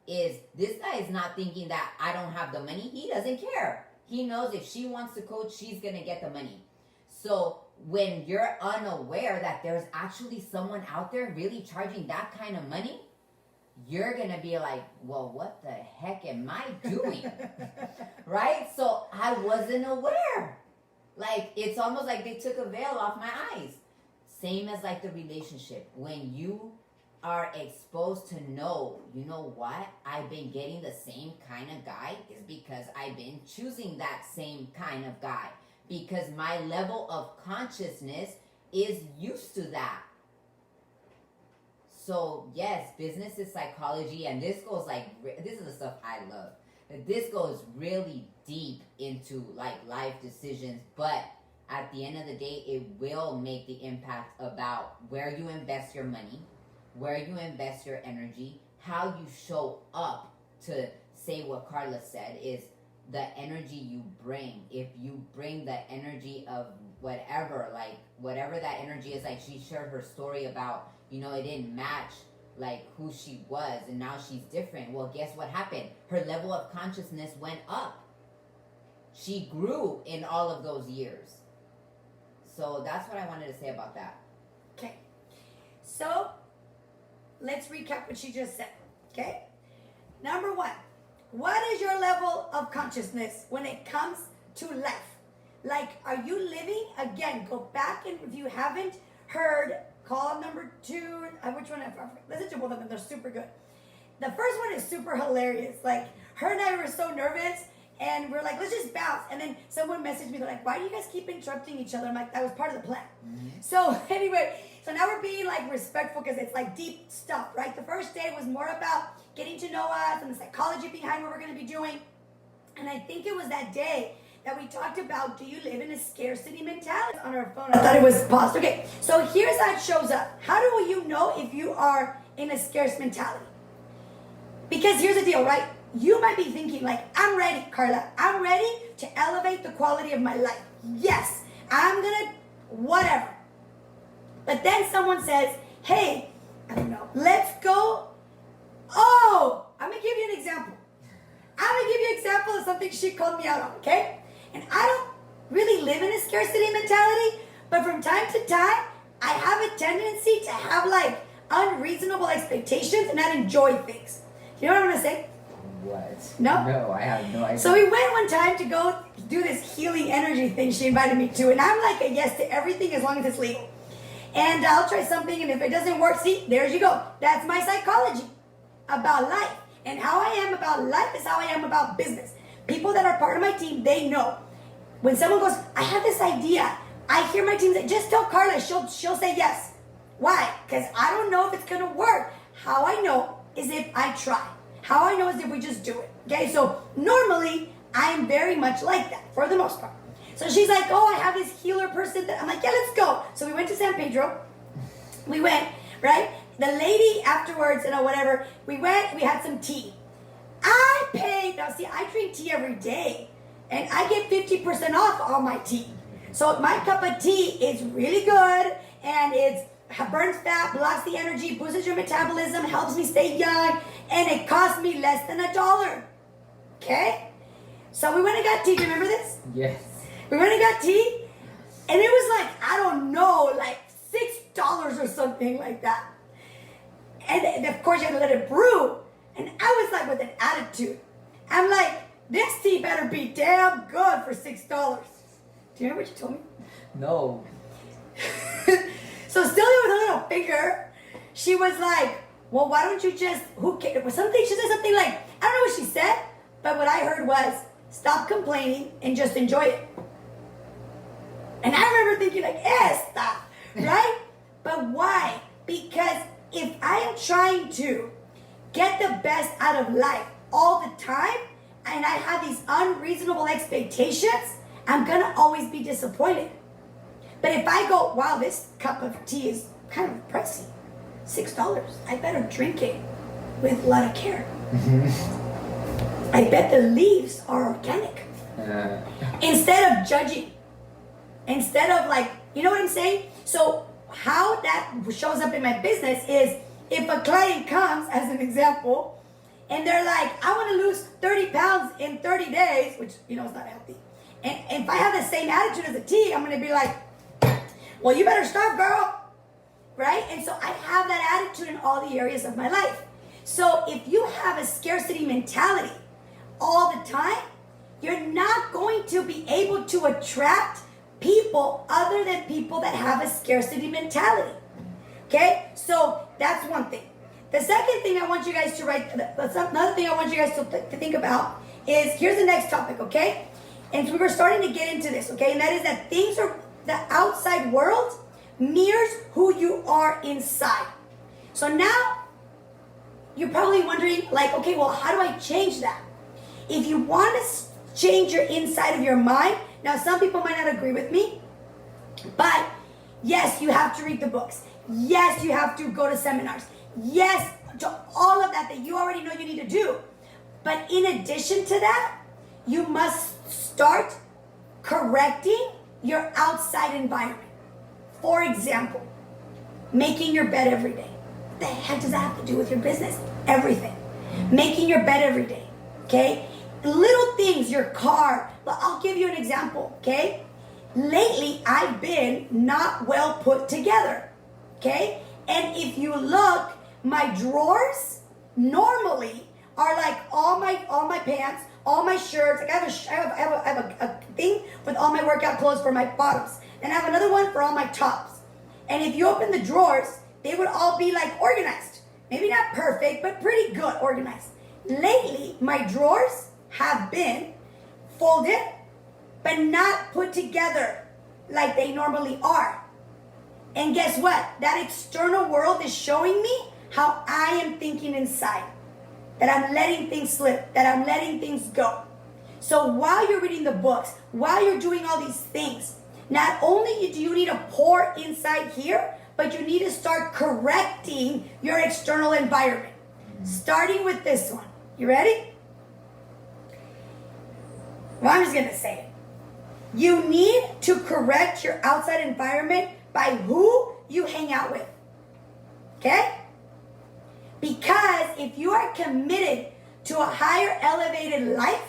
Is this guy is not thinking that I don't have the money. He doesn't care. He knows if she wants to coach, she's going to get the money. So when you're unaware that there's actually someone out there really charging that kind of money, you're going to be like, well, what the heck am I doing? Right? So I wasn't aware. Like, it's almost like they took a veil off my eyes. Same as like the relationship. When you are exposed to know, you know what? I've been getting the same kind of guy is because I've been choosing that same kind of guy. Because my level of consciousness is used to that. So yes, business is psychology, and this goes this is the stuff I love. This goes really deep into like life decisions, but at the end of the day, it will make the impact about where you invest your money, where you invest your energy, how you show up to say what Carla said is the energy you bring. If you bring the energy of whatever that energy is, like she shared her story about, it didn't match like who she was and now she's different. Well, guess what happened? Her level of consciousness went up. She grew in all of those years. So that's what I wanted to say about that. Okay. So let's recap what she just said. Okay. Number 1, what is your level of consciousness when it comes to life? Like, are you living? Again, go back, and if you haven't heard, call number 2, which one? Listen to both of them, they're super good. The first one is super hilarious. Like, her and I were so nervous. And we're like, let's just bounce. And then someone messaged me, they're like, why do you guys keep interrupting each other? I'm like, that was part of the plan. So anyway, so now we're being like respectful because it's like deep stuff, right? The first day was more about getting to know us and the psychology behind what we're going to be doing. And I think it was that day that we talked about, do you live in a scarcity mentality on our phone? I thought it was paused. Okay, so here's how it shows up. How do you know if you are in a scarce mentality? Because here's the deal, right? You might be thinking like, I'm ready, Carla. I'm ready to elevate the quality of my life. Yes, I'm gonna, whatever. But then someone says, hey, I don't know, let's go. Oh, I'm gonna give you an example. I'm gonna give you an example of something she called me out on, okay? And I don't really live in a scarcity mentality, but from time to time, I have a tendency to have like unreasonable expectations and not enjoy things. You know what I'm gonna say? What? No? No, I have no idea. So we went one time to go do this healing energy thing she invited me to, and I'm like a yes to everything as long as it's legal. And I'll try something, and if it doesn't work, see, there you go. That's my psychology about life. And how I am about life is how I am about business. People that are part of my team, they know. When someone goes, I have this idea, I hear my team say, just tell Carla, she'll say yes. Why? Because I don't know if it's going to work. How I know is if I try. How I know is if we just do it. Okay, so normally I'm very much like that for the most part. So she's like, oh, I have this healer person that I'm like, yeah, let's go. So we went to San Pedro. We went, right? The lady afterwards, whatever, we went, we had some tea. I paid, now see, I drink tea every day, and I get 50% off all my tea. So my cup of tea is really good, and it burns fat, blocks the energy, boosts your metabolism, helps me stay young, and it cost me less than $1. Okay? So we went and got tea. Do you remember this? Yes. We went and got tea, and it was like, I don't know, like $6 or something like that. And of course you had to let it brew. And I was like with an attitude. I'm like, this tea better be damn good for $6. Do you remember what you told me? No. So still with a little finger, she was like, well, why don't you just, who cares? Something, she said something like, I don't know what she said, but what I heard was, stop complaining and just enjoy it. And I remember thinking like, stop, right? But why? Because if I am trying to get the best out of life all the time, and I have these unreasonable expectations, I'm gonna always be disappointed. But if I go, wow, this cup of tea is kind of pricey, $6, I better drink it with a lot of care. I bet the leaves are organic. Instead of judging, instead of like, you know what I'm saying? So how that shows up in my business is if a client comes, as an example, and they're like, I want to lose 30 pounds in 30 days, which, is not healthy. And if I have the same attitude as a tea, I'm going to be like, well, you better start, girl. Right? And so I have that attitude in all the areas of my life. So if you have a scarcity mentality all the time, you're not going to be able to attract people other than people that have a scarcity mentality. Okay? So that's one thing. The second thing I want you guys to write, another thing I want you guys to think about is, here's the next topic, okay? And we were starting to get into this, okay? And that is that the outside world mirrors who you are inside. So now, you're probably wondering, like, okay, well, how do I change that? If you want to change your inside of your mind, now some people might not agree with me, but yes, you have to read the books. Yes, you have to go to seminars. Yes, to all of that you already know you need to do. But in addition to that, you must start correcting your outside environment. For example, making your bed every day. What the heck does that have to do with your business? Everything. Making your bed every day, okay? Little things, your car. But I'll give you an example, okay? Lately, I've been not well put together, okay? And if you look, my drawers normally are like all my pants, all my shirts. Like I have a thing with all my workout clothes for my bottoms. And I have another one for all my tops. And if you open the drawers, they would all be like organized. Maybe not perfect, but pretty good organized. lately my drawers have been folded but not put together like they normally are. And guess what? That external world is showing me how I am thinking inside. That I'm letting things slip, that I'm letting things go. So while you're reading the books, while you're doing all these things, not only do you need to pour inside here, but you need to start correcting your external environment. Starting with this one. You ready? Well, I'm just going to say it. You need to correct your outside environment by who you hang out with. Okay? Because if you are committed to a higher elevated life,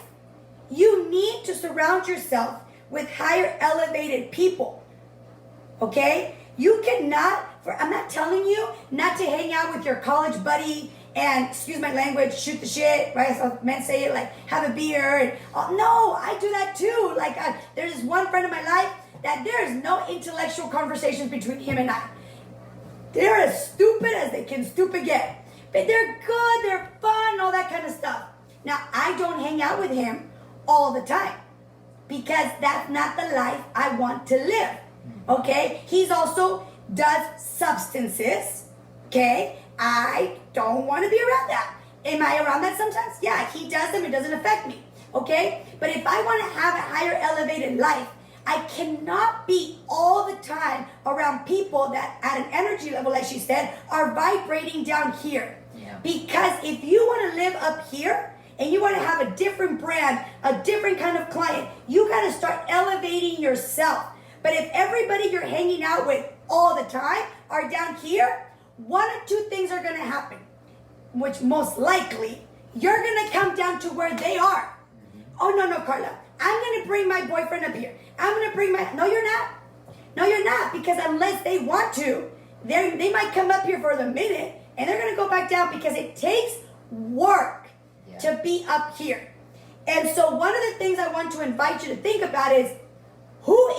you need to surround yourself with higher elevated people. Okay? You cannot, I'm not telling you not to hang out with your college buddy and, excuse my language, shoot the shit, right? So men say it like, have a beer. And, no, I do that too. Like, there's this one friend in my life that there is no intellectual conversations between him and I. They're as stupid as they can stupid get. But they're good, they're fun, all that kind of stuff. Now, I don't hang out with him all the time because that's not the life I want to live. Okay? He's also does substances. Okay? I don't want to be around that. Am I around that sometimes? Yeah, he does them. It doesn't affect me. Okay? But if I want to have a higher elevated life, I cannot be all the time around people that at an energy level, like she said, are vibrating down here. Yeah. Because if you want to live up here and you want to have a different brand, a different kind of client, you got to start elevating yourself. But if everybody you're hanging out with all the time are down here, one of two things are going to happen, which most likely you're going to come down to where they are. Oh, no, Carla, I'm going to bring my boyfriend up here. I'm going to bring my, no, you're not. No, you're not, because unless they want to, they might come up here for the minute and they're going to go back down because it takes work to be up here. And so one of the things I want to invite you to think about is who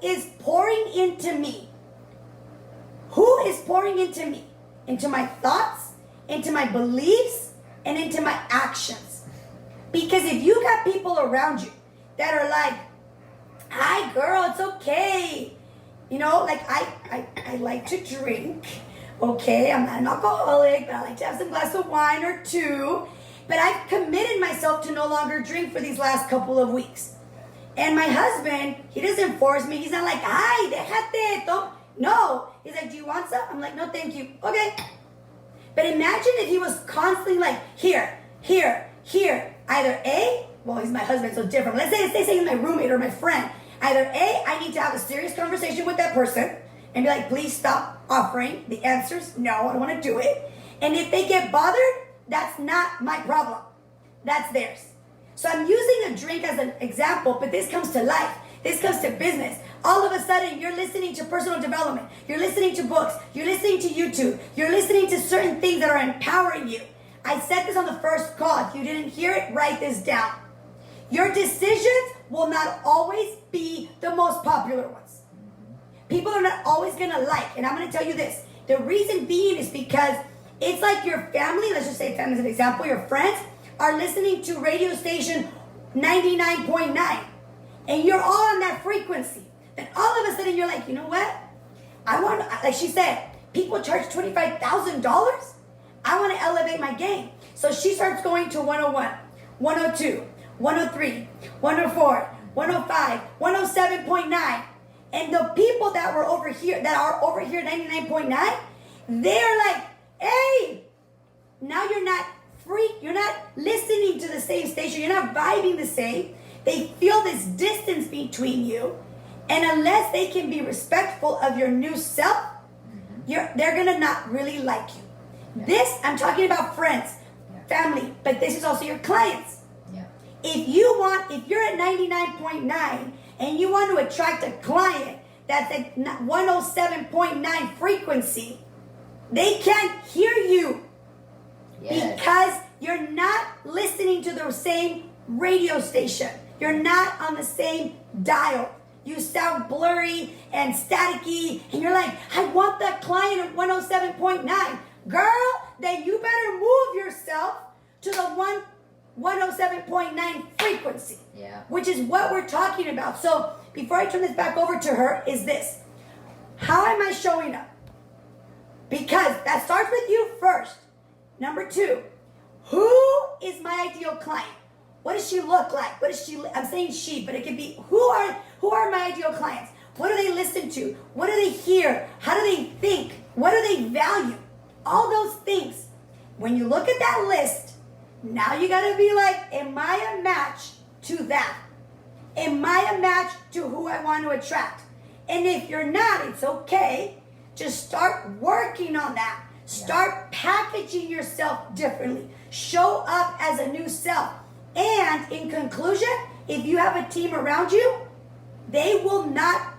is pouring into me? Who is pouring into me? Into my thoughts, into my beliefs, and into my actions. Because if you got people around you that are like, hi girl, it's okay. You know, like I like to drink. Okay, I'm not an alcoholic, but I like to have some glass of wine or two. But I've committed myself to no longer drink for these last couple of weeks. And my husband, he doesn't force me. He's not like, ay, déjate. No. He's like, do you want some? I'm like, no, thank you. Okay. But imagine if he was constantly like, here. Either A, well, he's my husband, so different. Let's say he's my roommate or my friend. Either A, I need to have a serious conversation with that person and be like, please stop offering the answers. No, I don't want to do it. And if they get bothered, that's not my problem. That's theirs. So I'm using a drink as an example, but this comes to life. This comes to business. All of a sudden, you're listening to personal development. You're listening to books. You're listening to YouTube. You're listening to certain things that are empowering you. I said this on the first call. If you didn't hear it, write this down. Your decisions will not always be the most popular ones. People are not always going to like. And I'm going to tell you this. The reason being is because it's like your family, let's just say family as an example, your friends are listening to radio station 99.9. And you're all on that frequency. And all of a sudden you're like, you know what? I want, like she said, people charge $25,000. I want to elevate my game. So she starts going to 101, 102, 103, 104, 105, 107.9. And the people that were over here, that are over here 99.9, they're like, hey, now you're not you're not listening to the same station, you're not vibing the same. They feel this distance between you. And unless they can be respectful of your new self, they're gonna not really like you. This, I'm talking about friends, family, but this is also your clients. If you're at 99.9 and you want to attract a client that's at 107.9 frequency, they can't hear you because you're not listening to the same radio station. You're not on the same dial. You sound blurry and staticky, and you're like, I want that client at 107.9. Girl, then you better move yourself 107.9 frequency. Yeah. Which is what we're talking about. So before I turn this back over to her, is this. How am I showing up? Because that starts with you first. Number 2, who is my ideal client? What does she look like? What does she, I'm saying she, but it could be, who are my ideal clients? What do they listen to? What do they hear? How do they think? What do they value? All those things. When you look at that list, now you gotta be like, am I a match to that? Am I a match to who I want to attract? And if you're not, it's okay. Just start working on that. Start packaging yourself differently. Show up as a new self. And in conclusion, if you have a team around you, they will not,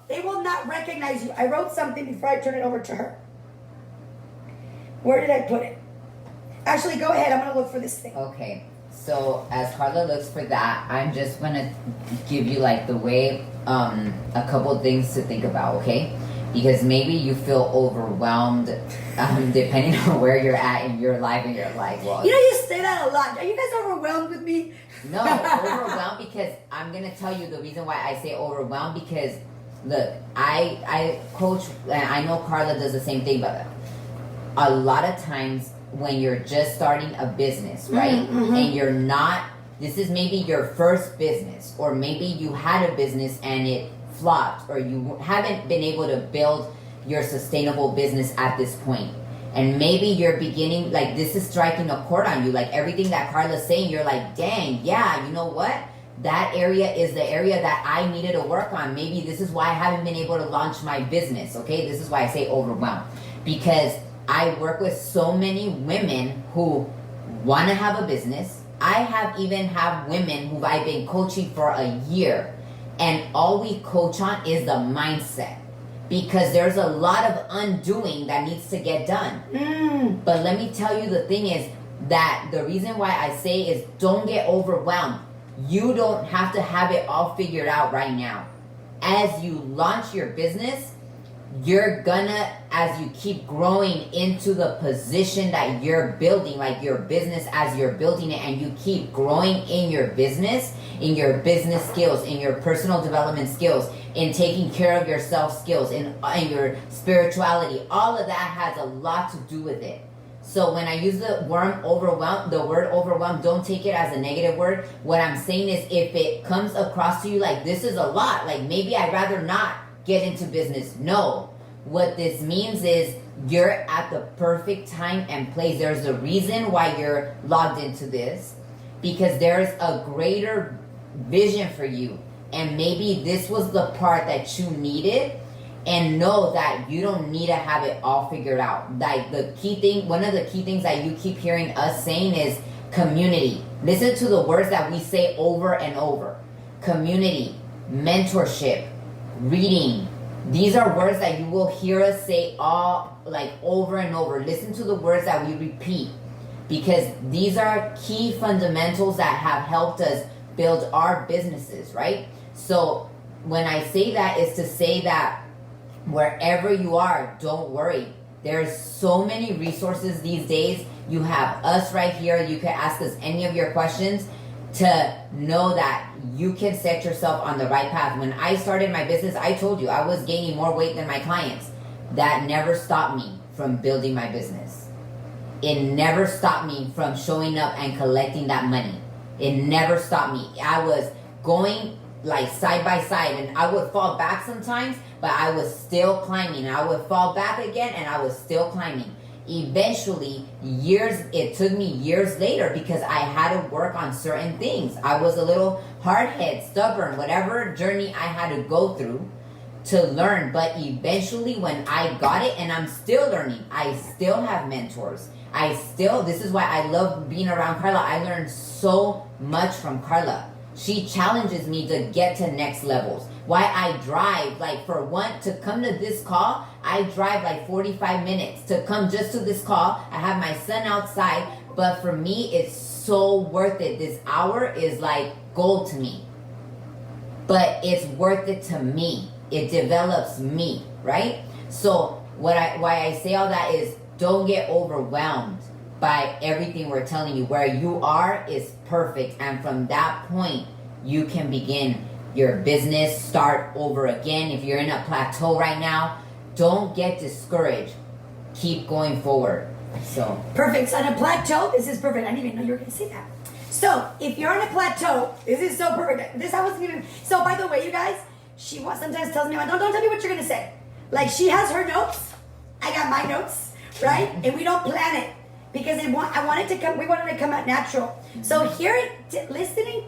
they will not recognize you. I wrote something before I turn it over to her. Where did I put it? Actually, go ahead. I'm going to look for this thing. Okay. So as Carla looks for that, I'm just gonna give you like the way, a couple things to think about, okay? Because maybe you feel overwhelmed, depending on where you're at in your life and you're like, well, You know, you say that a lot. Are you guys overwhelmed with me? no, overwhelmed because I'm gonna tell you the reason why I say overwhelmed because look, I coach and I know Carla does the same thing, but a lot of times when you're just starting a business, right? And you're not, this is maybe your first business, or maybe you had a business and it flopped, or you haven't been able to build your sustainable business at this point. And maybe you're beginning, like this is striking a chord on you, like everything that Carla's saying, you're like, dang, yeah, you know what? That area is the area that I needed to work on. Maybe this is why I haven't been able to launch my business, okay? This is why I say overwhelmed. Because I work with so many women who want to have a business. I even have women who I've been coaching for a year. And all we coach on is the mindset. Because there's a lot of undoing that needs to get done. But let me tell you, the thing is that the reason why I say is don't get overwhelmed. You don't have to have it all figured out right now. As you launch your business, you're gonna, as you keep growing into the position that you're building, like your business as you're building it, and you keep growing in your business skills, in your personal development skills, in taking care of yourself skills, in your spirituality, all of that has a lot to do with it. So when I use the word overwhelmed, don't take it as a negative word. What I'm saying is if it comes across to you like this is a lot, like maybe I'd rather not get into business. No. What this means is you're at the perfect time and place. There's a reason why you're logged into this, because there's a greater vision for you. And maybe this was the part that you needed. And know that you don't need to have it all figured out. Like the key thing, one of the key things that you keep hearing us saying is community. Listen to the words that we say over and over. Community, mentorship, reading. These are words that you will hear us say all like over and over. Listen to the words that we repeat, because these are key fundamentals that have helped us build our businesses, right? So when I say that, is to say that wherever you are, don't worry. There's so many resources these days. You have us right here. You can ask us any of your questions to know that you can set yourself on the right path. When I started my business, I told you I was gaining more weight than my clients. That never stopped me from building my business. It never stopped me from showing up and collecting that money. It never stopped me. I was going like side by side, and I would fall back sometimes, but I was still climbing. I would fall back again, and I was still climbing. Eventually, it took me years later, because I had to work on certain things. I was a little hard-headed, stubborn, whatever journey I had to go through to learn. But eventually, when I got it, and I'm still learning, I still have mentors. This is why I love being around Carla. I learned so much from Carla. She challenges me to get to next levels. Why I drive, like to come to this call, I drive like 45 minutes to come just to this call. I have my son outside, but for me, it's so worth it. This hour is like gold to me. But it's worth it to me. It develops me, right? So why I say all that is don't get overwhelmed. by everything we're telling you. Where you are is perfect, and from that point, you can begin your business, start over again. If you're in a plateau right now, don't get discouraged. Keep going forward. So perfect. So on a plateau, this is perfect. I didn't even know you were going to say that. So if you're on a plateau, this is so perfect. This I wasn't even. So by the way, you guys, she sometimes tells me, don't tell me what you're going to say. Like she has her notes, I got my notes, right? And we don't plan it because we wanted to come out natural. So here, listening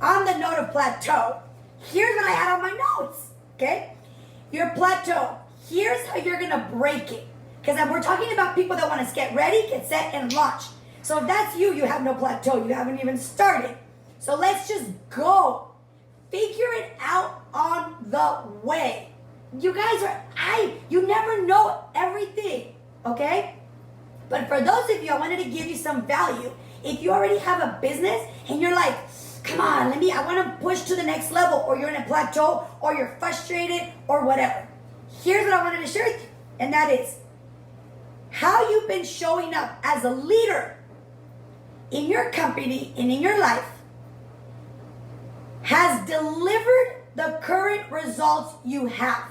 on the note of plateau, here's what I had on my notes. Okay, your plateau. Here's how you're going to break it. Because we're talking about people that want to get ready, get set, and launch. So if that's you, you have no plateau. You haven't even started. So let's just go. Figure it out on the way. You guys you never know everything, okay? But for those of you, I wanted to give you some value. If you already have a business and you're like, come on, I want to push to the next level, or you're in a plateau, or you're frustrated, or whatever. Here's what I wanted to share with you, and that is, how you've been showing up as a leader in your company and in your life has delivered the current results you have.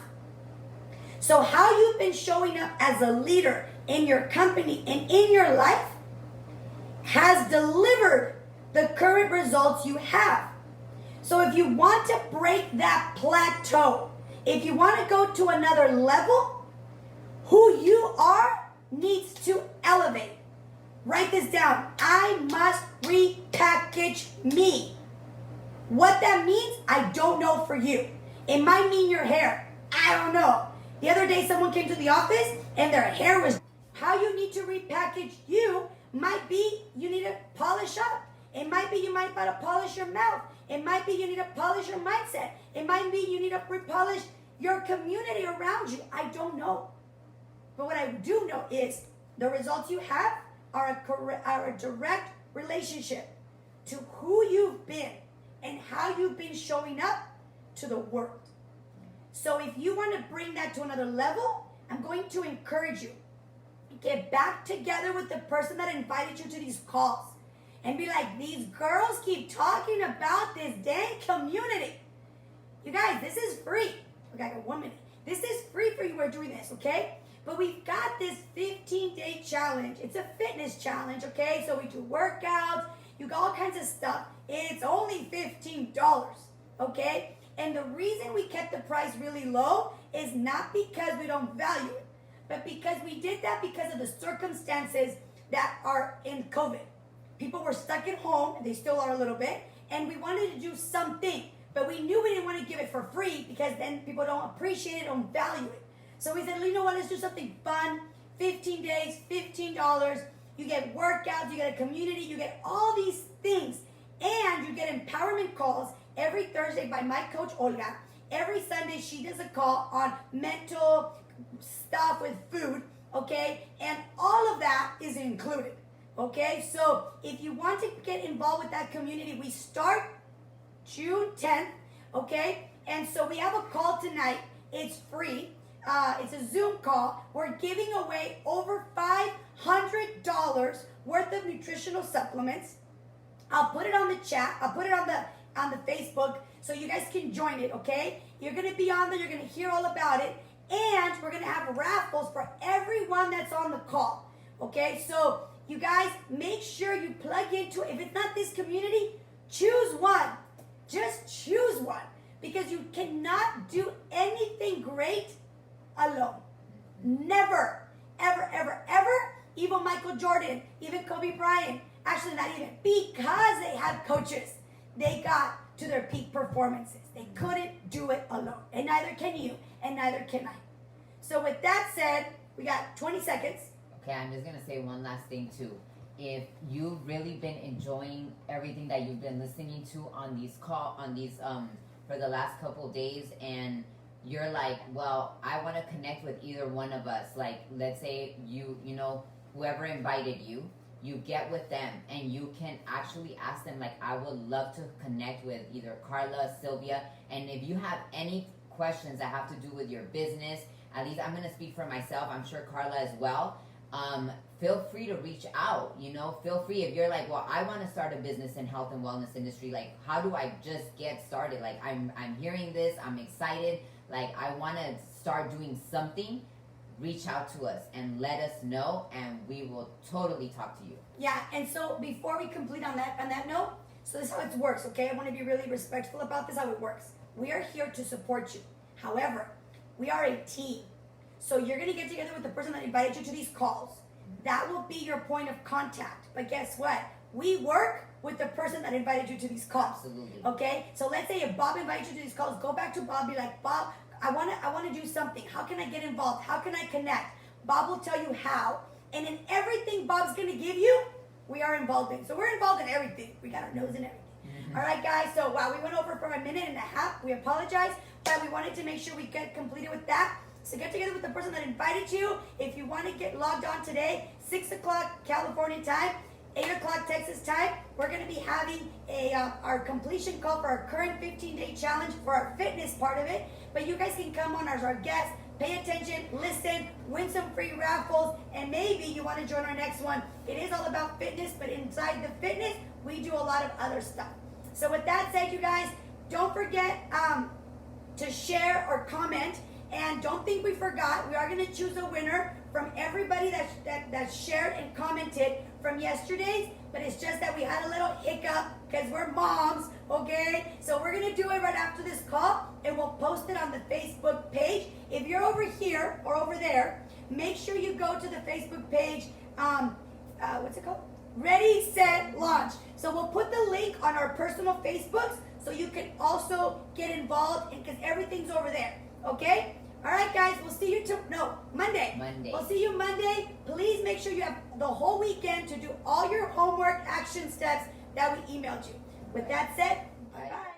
So how you've been showing up as a leader in your company and in your life has delivered the current results you have. So if you want to break that plateau, if you want to go to another level, who you are needs to elevate. Write this down. I must repackage me. What that means, I don't know for you. It might mean your hair. I don't know. The other day, someone came to the office and their hair was. How you need to repackage you might be you need to polish up. It might be you might want to polish your mouth. It might be you need to polish your mindset. It might be you need to repolish your community around you. I don't know. But what I do know is the results you have are a direct relationship to who you've been and how you've been showing up to the world. So if you want to bring that to another level, I'm going to encourage you. Get back together with the person that invited you to these calls and be like, these girls keep talking about this dang community. You guys, this is free. Okay, I got 1 minute. This is free for you. We're doing this, okay? But we've got this 15-day challenge. It's a fitness challenge, okay? So we do workouts, you got all kinds of stuff. It's only $15, okay? And the reason we kept the price really low is not because we don't value it, but because we did that because of the circumstances that are in COVID. People were stuck at home, and they still are a little bit, and we wanted to do something, but we knew we didn't want to give it for free because then people don't appreciate it, don't value it. So we said, you know what, let's do something fun. 15 days, $15. You get workouts, you get a community, you get all these things. And you get empowerment calls every Thursday by my coach, Olga. Every Sunday, she does a call on mental stuff with food, okay? And all of that is included, okay? So if you want to get involved with that community, we start June 10th, okay? And so we have a call tonight. It's free. It's a Zoom call. We're giving away over $500 worth of nutritional supplements. I'll put it on the chat. I'll put it on the Facebook so you guys can join it, okay? You're going to be on there. You're going to hear all about it. And we're going to have raffles for everyone that's on the call, okay? So you guys, make sure you plug into it. If it's not this community, choose one. Just choose one because you cannot do anything great alone. Never, ever, ever, ever. Even Michael Jordan, even Kobe Bryant, actually not even, because they had coaches, they got to their peak performances. They couldn't do it alone. And neither can you, and neither can I. So with that said, we got 20 seconds. Okay, I'm just gonna say one last thing too. If you've really been enjoying everything that you've been listening to on these for the last couple of days, and you're like, well, I want to connect with either one of us. Like, let's say you know, whoever invited you, you get with them and you can actually ask them, like, I would love to connect with either Carla, Sylvia, and if you have any questions that have to do with your business, at least I'm going to speak for myself, I'm sure Carla as well, feel free to reach out. Feel free if you're like, well, I want to start a business in health and wellness industry. Like, how do I just get started? Like, I'm hearing this, I'm excited. Like, I want to start doing something. Reach out to us and let us know, and we will totally talk to you. Yeah, and so before we complete on that note, so this is how it works, okay? I want to be really respectful about this, how it works. We are here to support you. However, we are a team. So you're going to get together with the person that invited you to these calls. That will be your point of contact. But guess what? We work with the person that invited you to these calls. Absolutely. Okay? So let's say if Bob invited you to these calls, go back to Bob, be like, Bob, I wanna do something. How can I get involved? How can I connect? Bob will tell you how. And in everything Bob's gonna give you, we are involved in. So we're involved in everything. We got our nose in everything. All right, guys. So wow, we went over for a minute and a half. We apologize, but we wanted to make sure we get completed with that. So get together with the person that invited you. If you want to get logged on today, 6 o'clock California time, 8 o'clock Texas time, we're going to be having our completion call for our current 15-day challenge for our fitness part of it. But you guys can come on as our guests, pay attention, listen, win some free raffles, and maybe you want to join our next one. It is all about fitness, but inside the fitness, we do a lot of other stuff. So with that said, you guys, don't forget to share or comment. And don't think we forgot. We are going to choose a winner from everybody that shared and commented from yesterday's. But it's just that we had a little hiccup because we're moms, okay? So we're going to do it right after this call, and we'll post it on the Facebook page. If you're over here or over there, make sure you go to the Facebook page. What's it called? Ready, Set, Launch. So we'll put the link on our personal Facebooks so you can also get involved, because everything's over there, okay? All right, guys, we'll see you Monday. We'll see you Monday. Please make sure you have the whole weekend to do all your homework action steps that we emailed you. With that said, bye-bye.